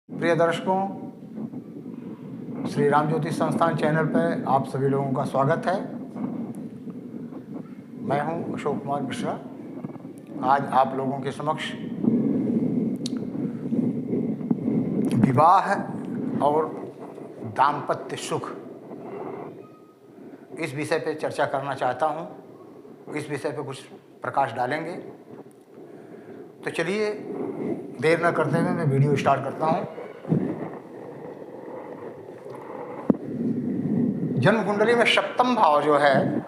प्रिय दर्शकों, श्री राम ज्योति संस्थान चैनल पर आप सभी लोगों का स्वागत है। मैं हूं अशोक कुमार मिश्रा। आज आप लोगों के समक्ष विवाह और दाम्पत्य सुख इस विषय पर चर्चा करना चाहता हूं। इस विषय पर कुछ प्रकाश डालेंगे। तो चलिए देर न करते हुए मैं वीडियो स्टार्ट करता हूं। जन्म कुंडली में सप्तम भाव जो है,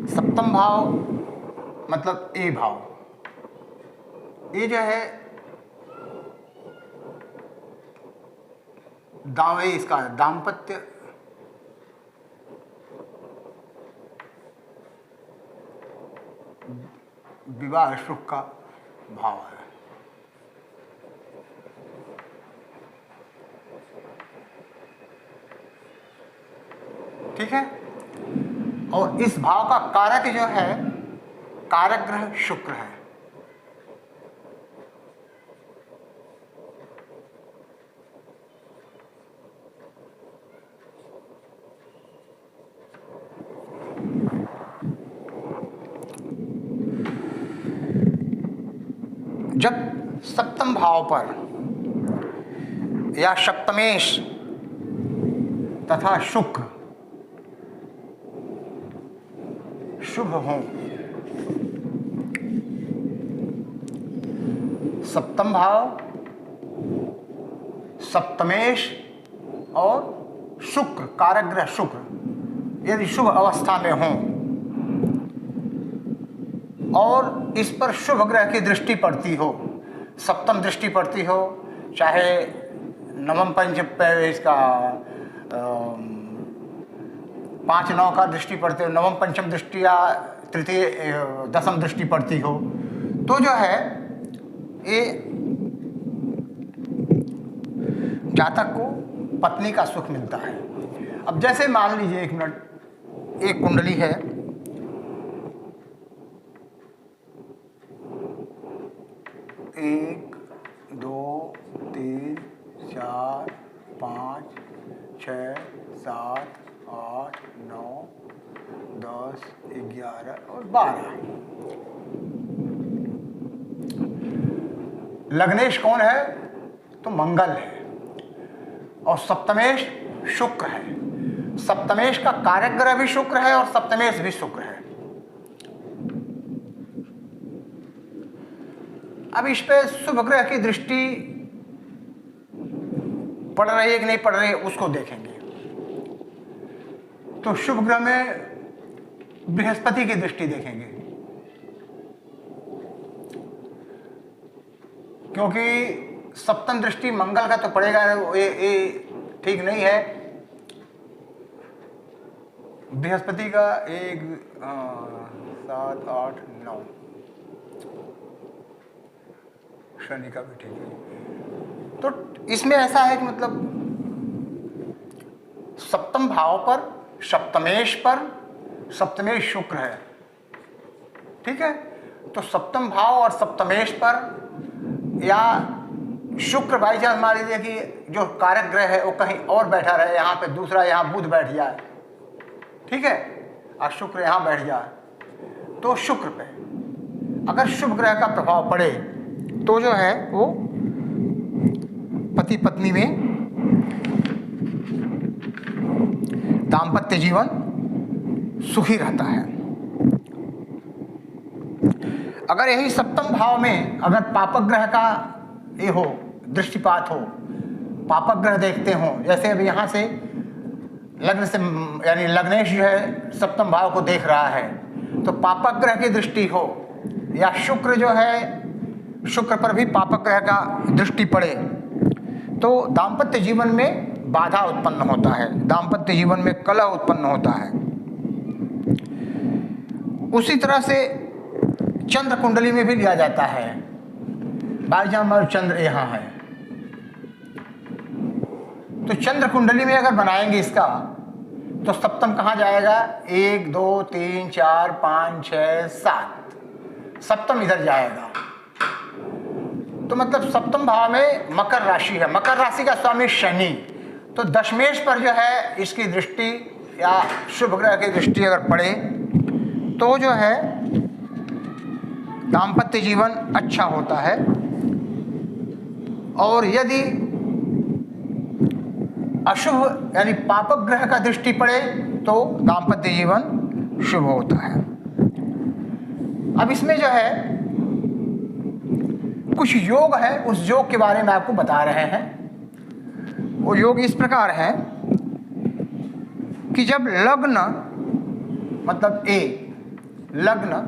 सप्तम भाव मतलब ए भाव, ये जो है दावे इसका दाम्पत्य विवाह सुख का भाव है। ठीक है। और इस भाव का कारक जो है, कारक ग्रह शुक्र है। जब सप्तम भाव पर या सप्तमेश तथा शुक्र शुभ हों, सप्तम भाव, सप्तमेश और शुक्र, कारक ग्रह शुक्र यदि शुभ अवस्था में हों और इस पर शुभ ग्रह की दृष्टि पड़ती हो, सप्तम दृष्टि पड़ती हो, चाहे नवम पंचम पर इसका 5-9 का दृष्टि पड़ती हो, नवम पंचम दृष्टि या तृतीय दशम दृष्टि पड़ती हो, तो जो है ये जातक को पत्नी का सुख मिलता है। अब जैसे मान लीजिए, एक मिनट, एक कुंडली है, एक, दो, तीन, चार, 5, 6, 7, 8, 9, 10, 11 और 12। लग्नेश कौन है? तो मंगल है और सप्तमेश शुक्र है। सप्तमेश का कारक ग्रह भी शुक्र है और सप्तमेश भी शुक्र है। अब इस पे शुभ ग्रह की दृष्टि पड़ रही है कि नहीं पड़ रही है, उसको देखेंगे। तो शुभ ग्रह में बृहस्पति की दृष्टि देखेंगे, क्योंकि सप्तम दृष्टि मंगल का तो पड़ेगा, ये ठीक नहीं है। बृहस्पति का 1, 7, 8, 9, शनि का भी ठीक है। तो इसमें ऐसा है कि मतलब सप्तम भाव पर, सप्तमेश पर, सप्तमेश शुक्र है। ठीक है। तो सप्तम भाव और सप्तमेश पर या शुक्र बाई चांस मान लीजिए कि जो कारक ग्रह है वो कहीं और बैठा रहे, यहाँ पे दूसरा, यहाँ बुध बैठ जाए, ठीक है, और शुक्र यहाँ बैठ जाए, तो शुक्र पे अगर शुभ ग्रह का प्रभाव पड़े तो जो है वो पति पत्नी में दाम्पत्य जीवन सुखी रहता है। अगर यही सप्तम भाव में अगर पापक ग्रह का ये हो, दृष्टिपात हो, पापक ग्रह देखते हो, जैसे अब यहाँ से लग्न से यानी लग्नेश जो है सप्तम भाव को देख रहा है, तो पापक ग्रह की दृष्टि हो या शुक्र जो है, शुक्र पर भी पापक ग्रह का दृष्टि पड़े, तो दाम्पत्य जीवन में बाधा उत्पन्न होता है, दाम्पत्य जीवन में कलह उत्पन्न होता है। उसी तरह से चंद्र कुंडली में भी लिया जाता है। बाईजान चंद्र यहाँ है, तो चंद्र कुंडली में अगर बनाएंगे इसका, तो सप्तम कहाँ जाएगा? 1, 2, 3, 4, 5, 6, 7, सप्तम इधर जाएगा। तो मतलब सप्तम भाव में मकर राशि है, मकर राशि का स्वामी शनि, तो दशमेश पर जो है इसकी दृष्टि या शुभ ग्रह की दृष्टि अगर पड़े तो जो है दाम्पत्य जीवन अच्छा होता है, और यदि अशुभ यानी पापक ग्रह का दृष्टि पड़े तो दाम्पत्य जीवन शुभ होता है। अब इसमें जो है कुछ योग है, उस योग के बारे में आपको बता रहे हैं। वो योग इस प्रकार है कि जब लग्न मतलब ए लग्न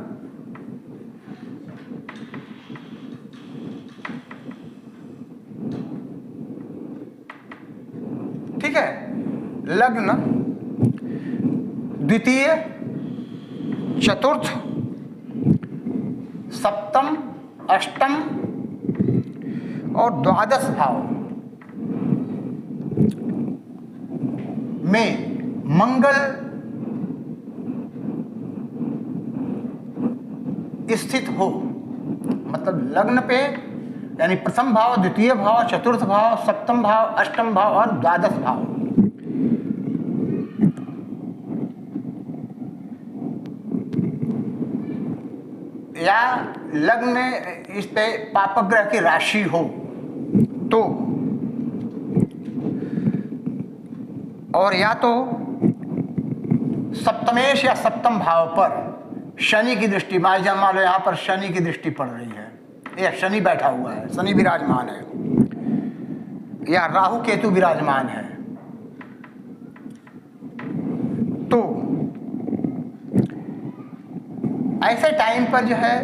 ठीक है, लग्न द्वितीय चतुर्थ सप्तम अष्टम और द्वादश भाव में मंगल स्थित हो, मतलब लग्न पे यानी प्रथम भाव, द्वितीय भाव, चतुर्थ भाव, सप्तम भाव, अष्टम भाव और द्वादश भाव, या लग्न में इस पे पापक ग्रह की राशि हो तो, और या तो सप्तमेश या सप्तम भाव पर शनि की दृष्टि, मान लो यहाँ पर शनि की दृष्टि पड़ रही है, या शनि बैठा हुआ है, शनि विराजमान है, या राहु केतु विराजमान है, तो ऐसे टाइम पर जो है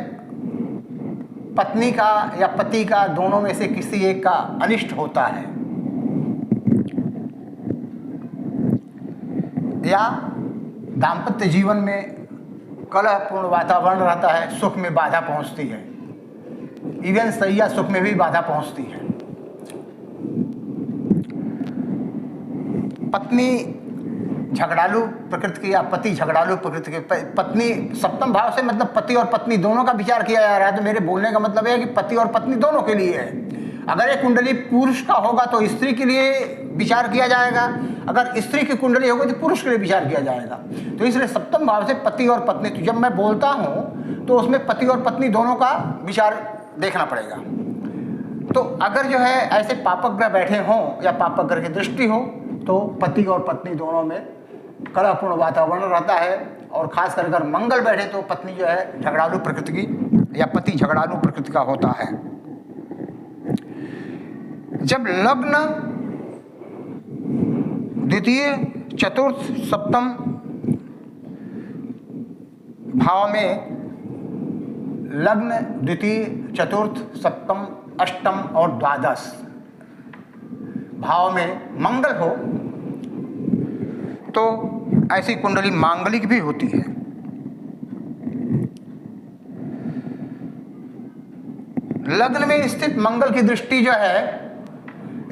पत्नी का या पति का, दोनों में से किसी एक का अनिष्ट होता है, या दाम्पत्य जीवन में कलहपूर्ण वातावरण रहता है, सुख में बाधा पहुंचती है, इवन सैया सुख में भी बाधा पहुंचती है। पत्नी झगड़ालू प्रकृति की या पति झगड़ालू प्रकृति की, पत्नी सप्तम भाव से मतलब पति और पत्नी दोनों का विचार किया जा रहा है, तो मेरे बोलने का मतलब है कि पति और पत्नी दोनों के लिए है। अगर एक कुंडली पुरुष का होगा तो स्त्री के लिए विचार किया जाएगा, अगर स्त्री की कुंडली होगी तो पुरुष के लिए विचार किया जाएगा। तो इसलिए सप्तम भाव से पति और पत्नी, तो जब मैं बोलता हूँ तो उसमें पति और पत्नी दोनों का विचार देखना पड़ेगा। तो अगर जो है ऐसे पापक ग्रह बैठे हों या पापक ग्रह की दृष्टि हो तो पति और पत्नी दोनों में कलहपूर्ण वातावरण रहता है, और खास कर अगर मंगल बैठे तो पत्नी जो है झगड़ालू प्रकृति की या पति झगड़ालू प्रकृति का होता है। जब लग्न द्वितीय चतुर्थ सप्तम भाव में, लग्न द्वितीय चतुर्थ सप्तम अष्टम और द्वादश भाव में मंगल हो तो ऐसी कुंडली मांगलिक भी होती है। लग्न में स्थित मंगल की दृष्टि जो है,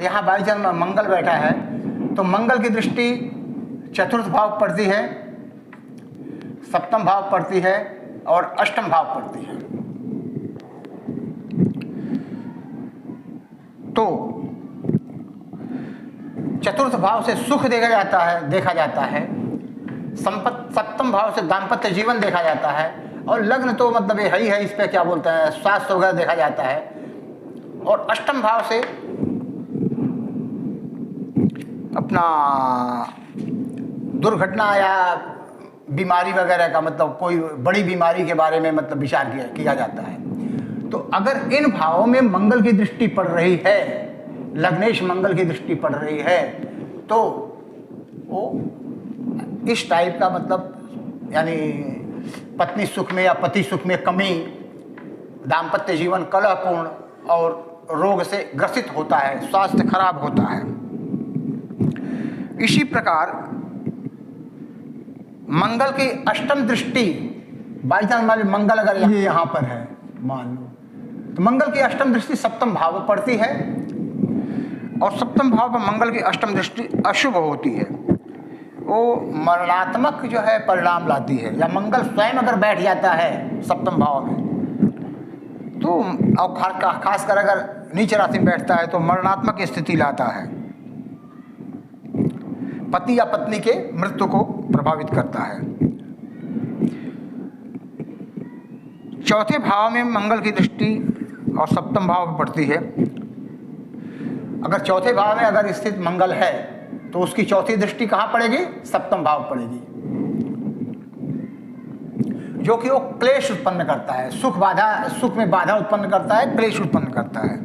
यहाँ बाईचंद मंगल बैठा है तो मंगल की दृष्टि चतुर्थ भाव पड़ती है, सप्तम भाव पड़ती है और अष्टम भाव पड़ती है। तो चतुर्थ भाव से सुख देखा जाता है, सप्तम भाव से दाम्पत्य जीवन देखा जाता है, और लग्न तो मतलब ये ही है, इस पे क्या बोलते हैं स्वास्थ्य वगैरह देखा जाता है, और अष्टम भाव से अपना दुर्घटना या बीमारी वगैरह का, मतलब कोई बड़ी बीमारी के बारे में मतलब विचार किया जाता है। तो अगर इन भावों में मंगल की दृष्टि पड़ रही है, लग्नेश मंगल की दृष्टि पड़ रही है, तो वो इस टाइप का मतलब यानी पत्नी सुख में या पति सुख में कमी, दाम्पत्य जीवन कलहपूर्ण और रोग से ग्रसित होता है, स्वास्थ्य खराब होता है। इसी प्रकार मंगल की अष्टम दृष्टि, बाई चांस मान लो मंगल अगर ये यहाँ पर है मान लो, तो मंगल की अष्टम दृष्टि सप्तम भाव पर पड़ती है, और सप्तम भाव पर मंगल की अष्टम दृष्टि अशुभ होती है, वो मरणात्मक जो है परिणाम लाती है। या मंगल स्वयं अगर बैठ जाता है सप्तम भाव में तो और खासकर अगर नीच राशि में बैठता है तो मरणात्मक स्थिति लाता है, पति या पत्नी के मृत्यु को प्रभावित करता है। चौथे भाव में मंगल की दृष्टि और सप्तम भाव में पड़ती है। अगर चौथे भाव में अगर स्थित मंगल है तो उसकी चौथी दृष्टि कहाँ पड़ेगी? सप्तम भाव पड़ेगी, जो कि वो क्लेश उत्पन्न करता है, सुख में बाधा उत्पन्न करता है, क्लेश उत्पन्न करता है।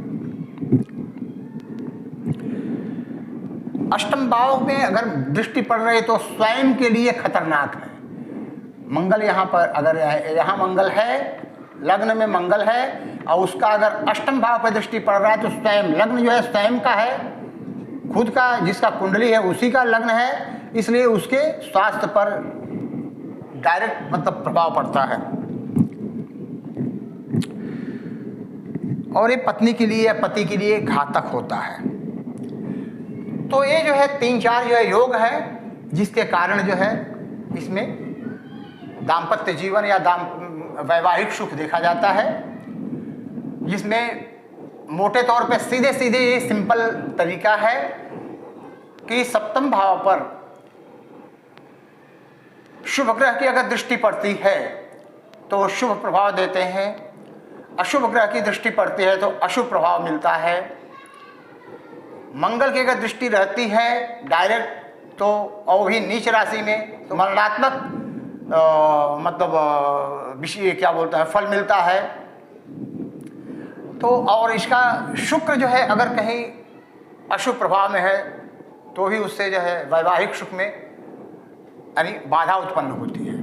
अष्टम भाव में अगर दृष्टि पड़ रही तो स्वयं के लिए खतरनाक है। मंगल यहाँ पर अगर यहाँ मंगल है, लग्न में मंगल है और उसका अगर अष्टम भाव पर दृष्टि पड़ रहा है तो स्वयं लग्न जो है स्वयं का है, खुद का जिसका कुंडली है उसी का लग्न है, इसलिए उसके स्वास्थ्य पर डायरेक्ट मतलब प्रभाव पड़ता है। और ये पत्नी के लिए या पति के लिए घातक होता है। तो ये जो है 3-4 जो है योग है जिसके कारण जो है इसमें दाम्पत्य जीवन या वैवाहिक सुख देखा जाता है, जिसमें मोटे तौर पे सीधे सीधे ये सिंपल तरीका है कि सप्तम भाव पर शुभ ग्रह की अगर दृष्टि पड़ती है तो शुभ प्रभाव देते हैं, अशुभ ग्रह की दृष्टि पड़ती है तो अशुभ प्रभाव मिलता है। मंगल की अगर दृष्टि रहती है डायरेक्ट तो और भी नीच राशि में तो मरणात्मक मतलब विषय क्या बोलते हैं फल मिलता है। तो और इसका शुक्र जो है अगर कहीं अशुभ प्रभाव में है तो भी उससे जो है वैवाहिक सुख में यानी बाधा उत्पन्न होती है।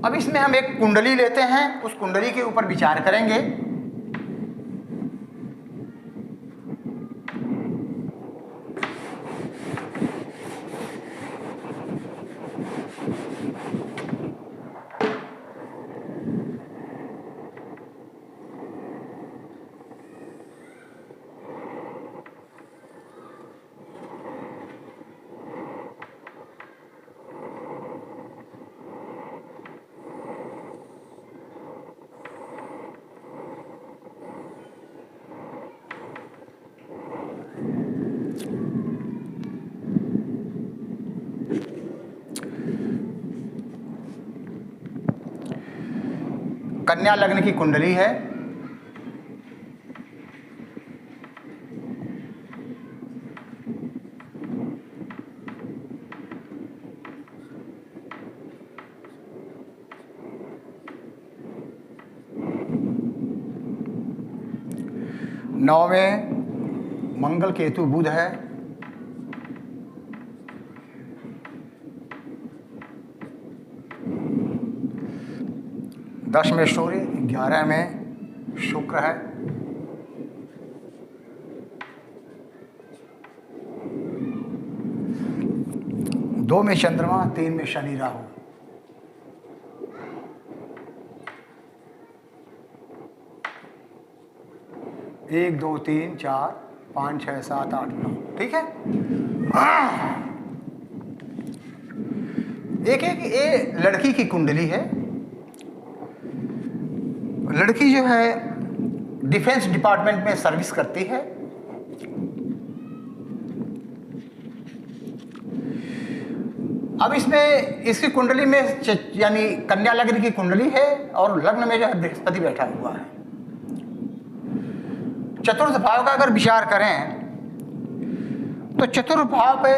अब इसमें हम एक कुंडली लेते हैं, उस कुंडली के ऊपर विचार करेंगे। कन्या लग्न की कुंडली है। नौ में मंगल केतु बुध है। 10 में सूर्य, 11 में शुक्र है। दो में चंद्रमा, 3 में शनि राहु। एक, दो, 3, 4, 5, 6, 7, 8, 9। ठीक है। एक ये लड़की की कुंडली है। लड़की जो है डिफेंस डिपार्टमेंट में सर्विस करती है। अब इसमें इसकी कुंडली में यानी कन्या लग्न की कुंडली है और लग्न में जो है बृहस्पति बैठा हुआ है। चतुर्थ भाव का अगर विचार करें तो चतुर्थ भाव पे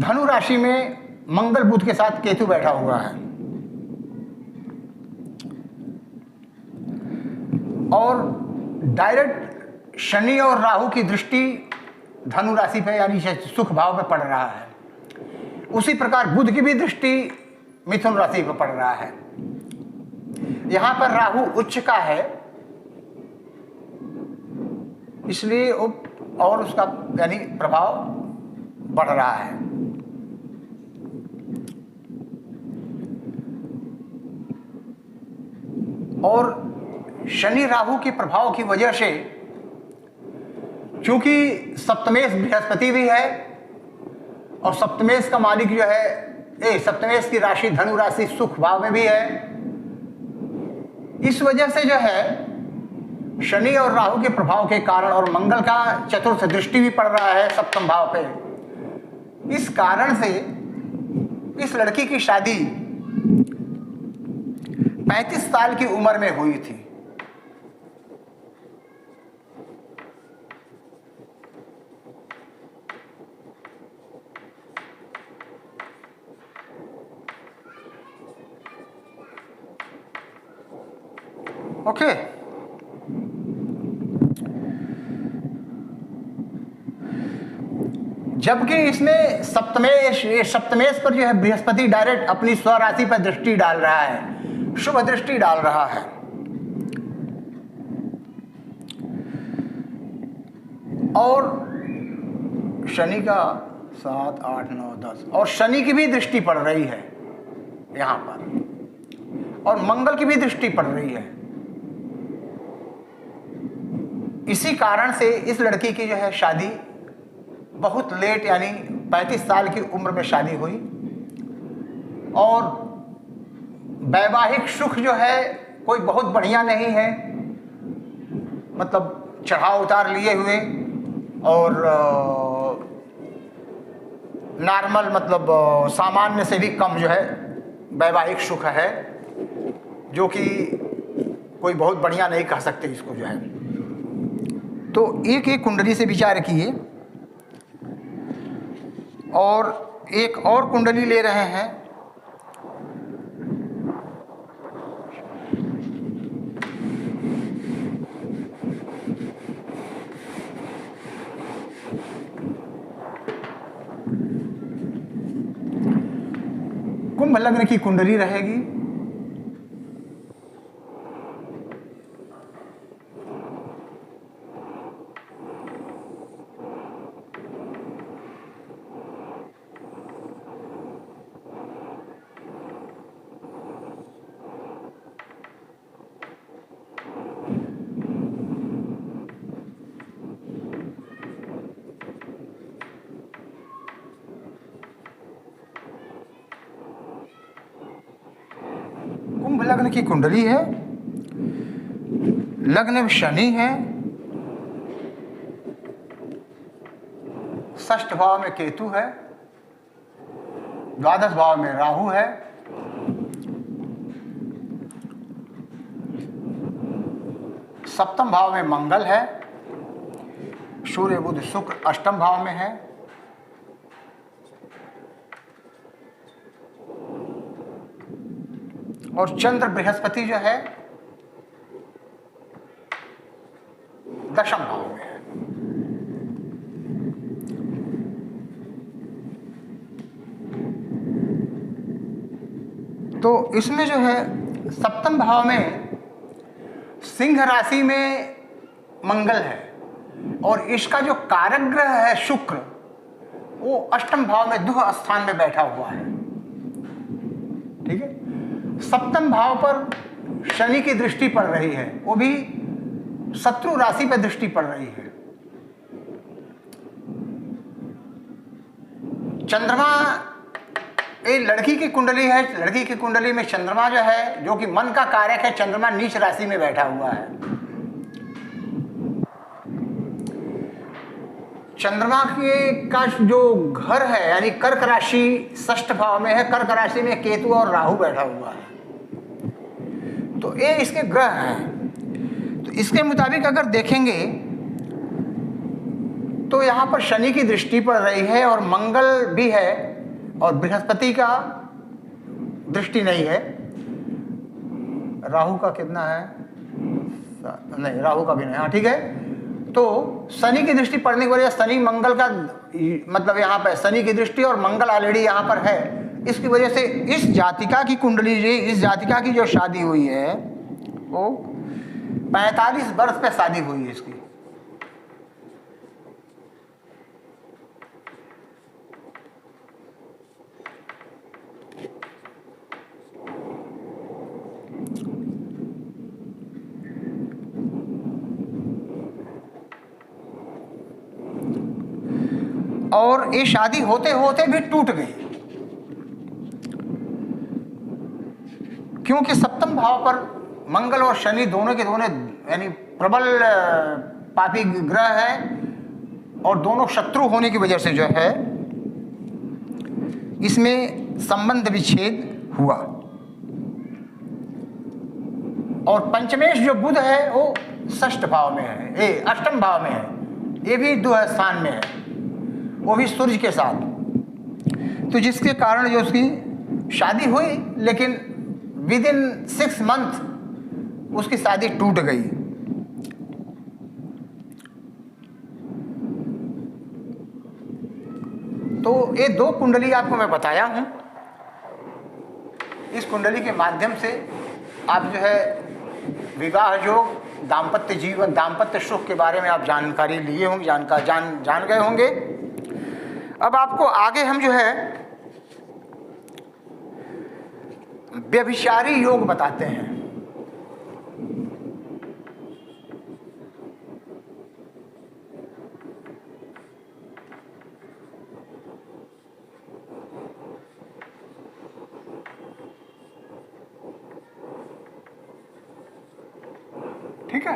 धनु राशि में मंगल बुध के साथ केतु बैठा हुआ है और डायरेक्ट शनि और राहु की दृष्टि धनु राशि पे यानी सुख भाव पे पड़ रहा है। उसी प्रकार बुध की भी दृष्टि मिथुन राशि पे पड़ रहा है। यहां पर राहु उच्च का है, इसलिए और उसका यानी प्रभाव बढ़ रहा है। और शनि राहु के प्रभाव की वजह से चूंकि सप्तमेश बृहस्पति भी है और सप्तमेश का मालिक जो है सप्तमेश की राशि धनु राशि सुख भाव में भी है, इस वजह से जो है शनि और राहु के प्रभाव के कारण और मंगल का चतुर्थ दृष्टि भी पड़ रहा है सप्तम भाव पे, इस कारण से इस लड़की की शादी 35 साल की उम्र में हुई थी। ओके, जबकि इसमें सप्तमेश पर जो है बृहस्पति डायरेक्ट अपनी स्वराशि पर दृष्टि डाल रहा है, शुभ दृष्टि डाल रहा है। और शनि का 7, 8, 9, 10 और शनि की भी दृष्टि पड़ रही है यहां पर, और मंगल की भी दृष्टि पड़ रही है। इसी कारण से इस लड़की की जो है शादी बहुत लेट, यानी 35 साल की उम्र में शादी हुई, और वैवाहिक सुख जो है कोई बहुत बढ़िया नहीं है, मतलब चढ़ाव उतार लिए हुए, और नॉर्मल मतलब सामान्य से भी कम जो है वैवाहिक सुख है, जो कि कोई बहुत बढ़िया नहीं कह सकते इसको जो है। तो एक एक कुंडली से विचार किए, और एक और कुंडली ले रहे हैं। कुंभ लग्न की कुंडली रहेगी। कुंभ लग्न की कुंडली है, लग्न में शनि है, षष्ठ भाव में केतु है, द्वादश भाव में राहु है, सप्तम भाव में मंगल है, सूर्य बुध शुक्र अष्टम भाव में है, और चंद्र बृहस्पति जो है दशम भाव में है। तो इसमें जो है सप्तम भाव में सिंह राशि में मंगल है, और इसका जो कारक ग्रह है शुक्र, वो अष्टम भाव में दुह स्थान में बैठा हुआ है। ठीक है, सप्तम भाव पर शनि की दृष्टि पड़ रही है, वो भी शत्रु राशि पर दृष्टि पड़ रही है। चंद्रमा, ये लड़की की कुंडली है, लड़की की कुंडली में चंद्रमा जो है, जो कि मन का कारक है, चंद्रमा नीच राशि में बैठा हुआ है। चंद्रमा के का जो घर है, यानी कर्क राशि षष्ठ भाव में है, कर्क राशि में केतु और राहु बैठा हुआ है। तो ये इसके ग्रह हैं। तो इसके मुताबिक अगर देखेंगे तो यहाँ पर शनि की दृष्टि पड़ रही है, और मंगल भी है, और बृहस्पति का दृष्टि नहीं है। राहु का कितना है? नहीं, राहु का भी नहीं। हाँ, ठीक है। तो शनि की दृष्टि पड़ने की वजह, शनि मंगल का मतलब यहाँ पर शनि की दृष्टि और मंगल ऑलरेडी यहाँ पर है, इसकी वजह से इस जातिका की कुंडली, इस जातिका की जो शादी हुई है वो 45 वर्ष पे शादी हुई है इसकी। और ये शादी होते होते भी टूट गई, क्योंकि सप्तम भाव पर मंगल और शनि दोनों के दोनों यानी प्रबल पापी ग्रह है, और दोनों शत्रु होने की वजह से जो है इसमें संबंध विच्छेद हुआ। और पंचमेश जो बुध है वो षष्ठ भाव में है, अष्टम भाव में है, ये भी द्वितीय स्थान में है, वो भी सूर्य के साथ। तो जिसके कारण जो उसकी शादी हुई, लेकिन विद इन 6 मंथ उसकी शादी टूट गई। तो ये 2 कुंडली आपको मैं बताया हूं। इस कुंडली के माध्यम से आप जो है विवाह योग, दाम्पत्य जीवन, दाम्पत्य सुख के बारे में आप जानकारी लिए होंगे, जान गए होंगे। अब आपको आगे हम जो है व्यभिचारी योग बताते हैं। ठीक है,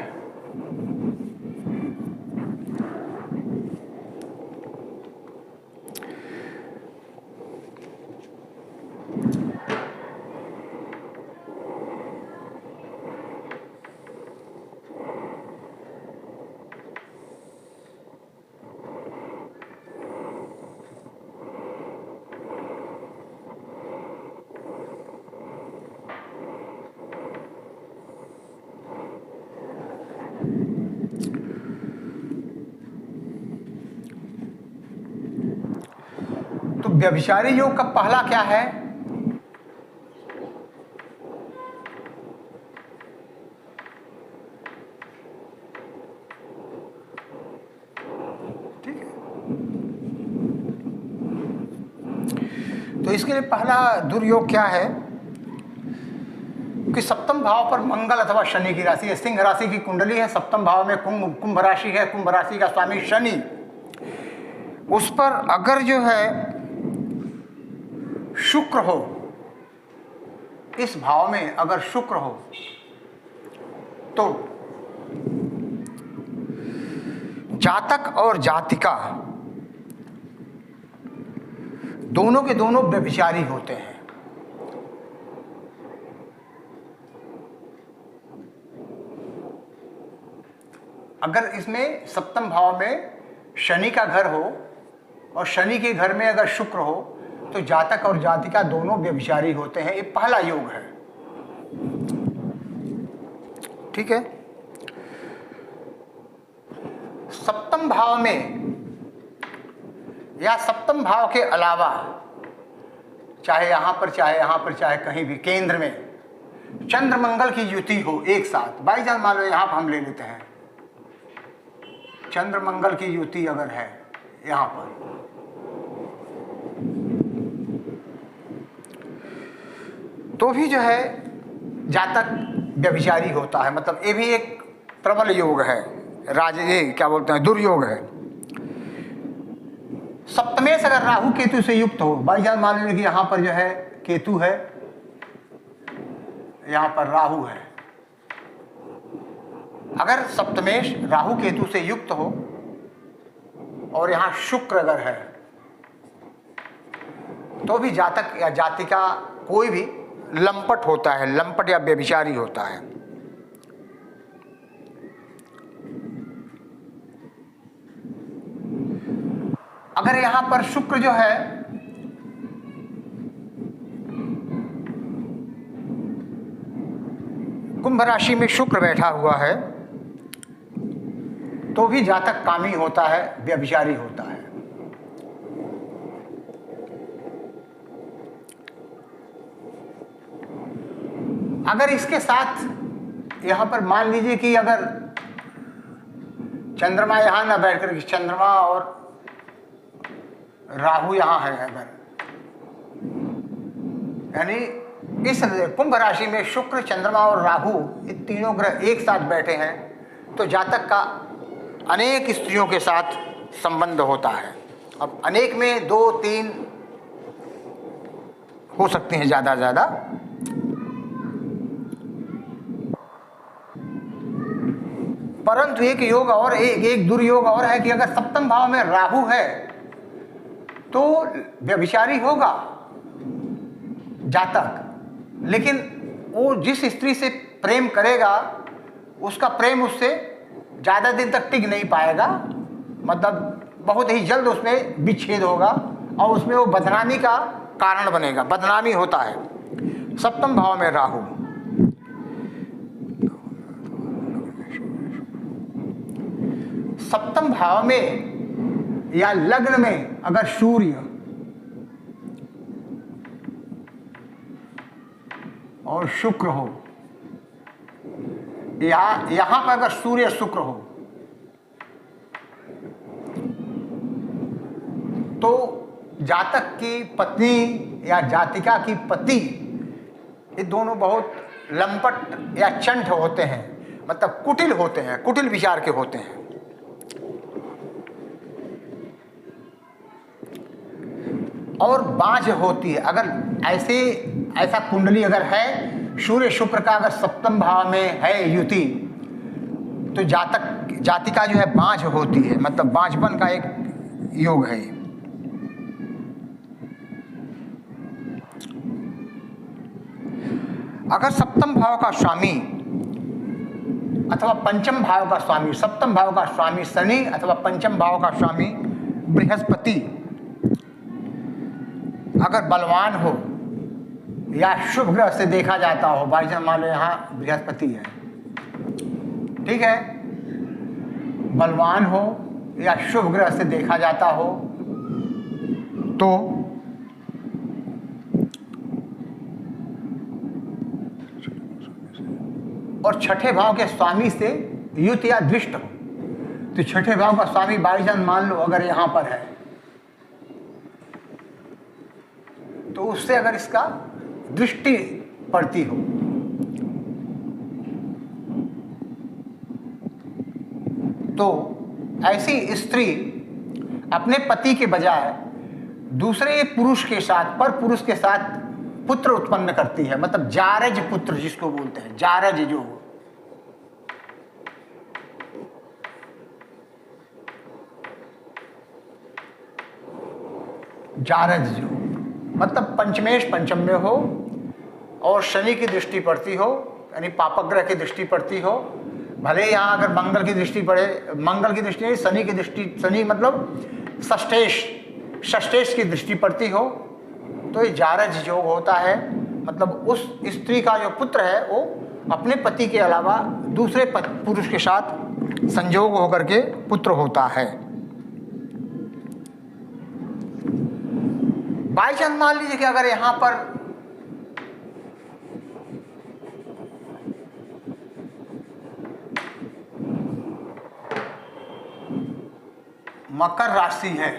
तो व्यभिचारी योग का पहला क्या है? ठीक है, तो इसके लिए पहला दुर्योग क्या है कि सप्तम भाव पर मंगल अथवा शनि की राशि है। सिंह राशि की कुंडली है, सप्तम भाव में कुंभ राशि है, कुंभ राशि का स्वामी शनि। उस पर अगर जो है शुक्र हो, इस भाव में अगर शुक्र हो तो जातक और जातिका दोनों के दोनों व्यभिचारी होते हैं। अगर इसमें सप्तम भाव में शनि का घर हो और शनि के घर में अगर शुक्र हो तो जातक और जातिका दोनों व्यभिचारी होते हैं। ये पहला योग है। ठीक है, सप्तम भाव में या सप्तम भाव के अलावा चाहे यहां पर चाहे कहीं भी केंद्र में चंद्र मंगल की युति हो एक साथ। बाई चांस मान लो यहां पर हम ले लेते हैं, चंद्र मंगल की युति अगर है यहां पर, तो भी जो है जातक व्यभिचारी होता है। मतलब ये भी एक प्रबल योग है, ये क्या बोलते हैं, दुर्योग है। सप्तमेश अगर राहु केतु से युक्त हो, बाई चांस मान लीजिए कि यहां पर जो है केतु है, यहां पर राहु है। अगर सप्तमेश राहु केतु से युक्त हो और यहां शुक्र अगर है, तो भी जातक या जातिका कोई भी लंपट होता है, लंपट या व्यभिचारी होता है। अगर यहां पर शुक्र जो है कुंभ राशि में शुक्र बैठा हुआ है, तो भी जातक कामी होता है, व्यभिचारी होता है। अगर इसके साथ यहां पर मान लीजिए कि अगर चंद्रमा यहां ना बैठकर के चंद्रमा और राहु यहां है, अगर यानी इस कुंभ राशि में शुक्र, चंद्रमा और राहु ये तीनों ग्रह एक साथ बैठे हैं, तो जातक का अनेक स्त्रियों के साथ संबंध होता है। अब अनेक में 2-3 हो सकते हैं, ज़्यादा परंतु एक योग और एक दुर्योग और है कि अगर सप्तम भाव में राहु है तो व्यभिचारी होगा जातक, लेकिन वो जिस स्त्री से प्रेम करेगा उसका प्रेम उससे ज़्यादा दिन तक टिक नहीं पाएगा, मतलब बहुत ही जल्द उसमें विच्छेद होगा और उसमें वो बदनामी का कारण बनेगा, बदनामी होता है सप्तम भाव में राहु। सप्तम भाव में या लग्न में अगर सूर्य और शुक्र हो, या यहां पर अगर सूर्य शुक्र हो तो जातक की पत्नी या जातिका की पति, ये दोनों बहुत लंपट या चंट होते हैं, मतलब कुटिल होते हैं, कुटिल विचार के होते हैं। और बाझ होती है। अगर ऐसा कुंडली अगर है, सूर्य शुक्र का अगर सप्तम भाव में है युति, तो जातिका जो है बाझ होती है, मतलब बाझपन का एक योग है। अगर सप्तम भाव का स्वामी अथवा पंचम भाव का स्वामी, सप्तम भाव का स्वामी शनि अथवा पंचम भाव का स्वामी बृहस्पति अगर बलवान हो या शुभ ग्रह से देखा जाता हो, बाई चांस मान लो यहाँ बृहस्पति है, ठीक है, बलवान हो या शुभ ग्रह से देखा जाता हो, तो और छठे भाव के स्वामी से युत या दृष्ट हो, तो छठे भाव का स्वामी बाई चांस मान लो अगर यहाँ पर है, तो उससे अगर इसका दृष्टि पड़ती हो तो ऐसी स्त्री अपने पति के बजाय दूसरे पुरुष के साथ, पर पुरुष के साथ पुत्र उत्पन्न करती है, मतलब जारज पुत्र जिसको बोलते हैं, जारज जो जारज जो मतलब पंचमेश पंचम में हो और शनि की दृष्टि पड़ती हो, यानी पापग्रह की दृष्टि पड़ती हो, भले यहाँ अगर मंगल की दृष्टि पड़े, मंगल की दृष्टि नहीं, शनि की दृष्टि, शनि मतलब षष्ठेश की दृष्टि पड़ती हो, तो ये जारज योग होता है। मतलब उस स्त्री का जो पुत्र है वो अपने पति के अलावा दूसरे पुरुष के साथ संयोग होकर के पुत्र होता है। बाई चांस मान लीजिए कि अगर यहां पर मकर राशि है,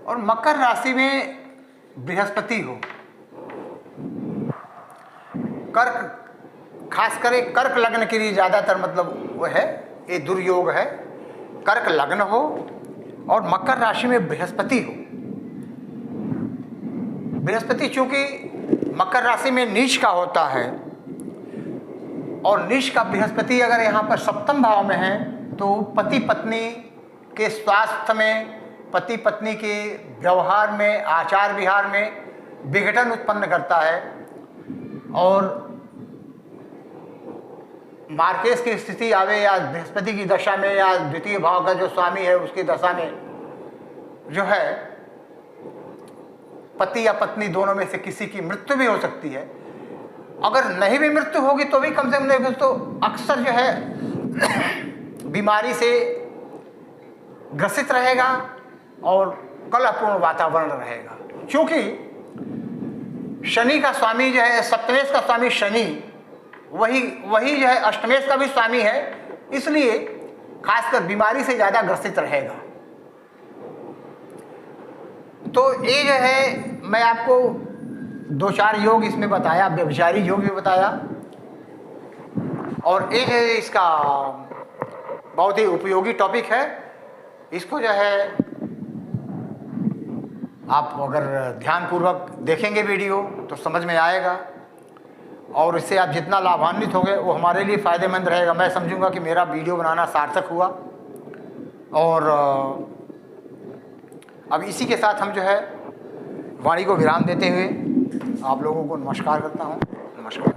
और मकर राशि में बृहस्पति हो, कर्क, खास करके कर्क लग्न के लिए ज़्यादातर मतलब वो है, ये दुर्योग है, कर्क लग्न हो और मकर राशि में बृहस्पति हो। बृहस्पति चूंकि मकर राशि में नीच का होता है और नीच का बृहस्पति अगर यहाँ पर सप्तम भाव में है तो पति पत्नी के स्वास्थ्य में, पति पत्नी के व्यवहार में, आचार विहार में विघटन उत्पन्न करता है और मार्केश की स्थिति आवे या बृहस्पति की दशा में या द्वितीय भाव का जो स्वामी है उसकी दशा में जो है पति या पत्नी दोनों में से किसी की मृत्यु भी हो सकती है। अगर नहीं भी मृत्यु होगी तो भी कम से कम नहीं तो अक्सर जो है बीमारी से ग्रसित रहेगा और कलहपूर्ण वातावरण रहेगा। क्योंकि शनि का स्वामी जो है, सप्तमेश का स्वामी शनि वही जो है अष्टमेश का भी स्वामी है, इसलिए खासकर बीमारी से ज़्यादा ग्रसित रहेगा। तो ये जो है मैं आपको 2-4 योग इसमें बताया, व्यभिचारी योग भी बताया, और एक है इसका बहुत ही उपयोगी टॉपिक है। इसको जो है आप अगर ध्यानपूर्वक देखेंगे वीडियो तो समझ में आएगा, और इससे आप जितना लाभान्वित होंगे वो हमारे लिए फ़ायदेमंद रहेगा। मैं समझूंगा कि मेरा वीडियो बनाना सार्थक हुआ। और अब इसी के साथ हम जो है वाणी को विराम देते हुए आप लोगों को नमस्कार करता हूँ। नमस्कार।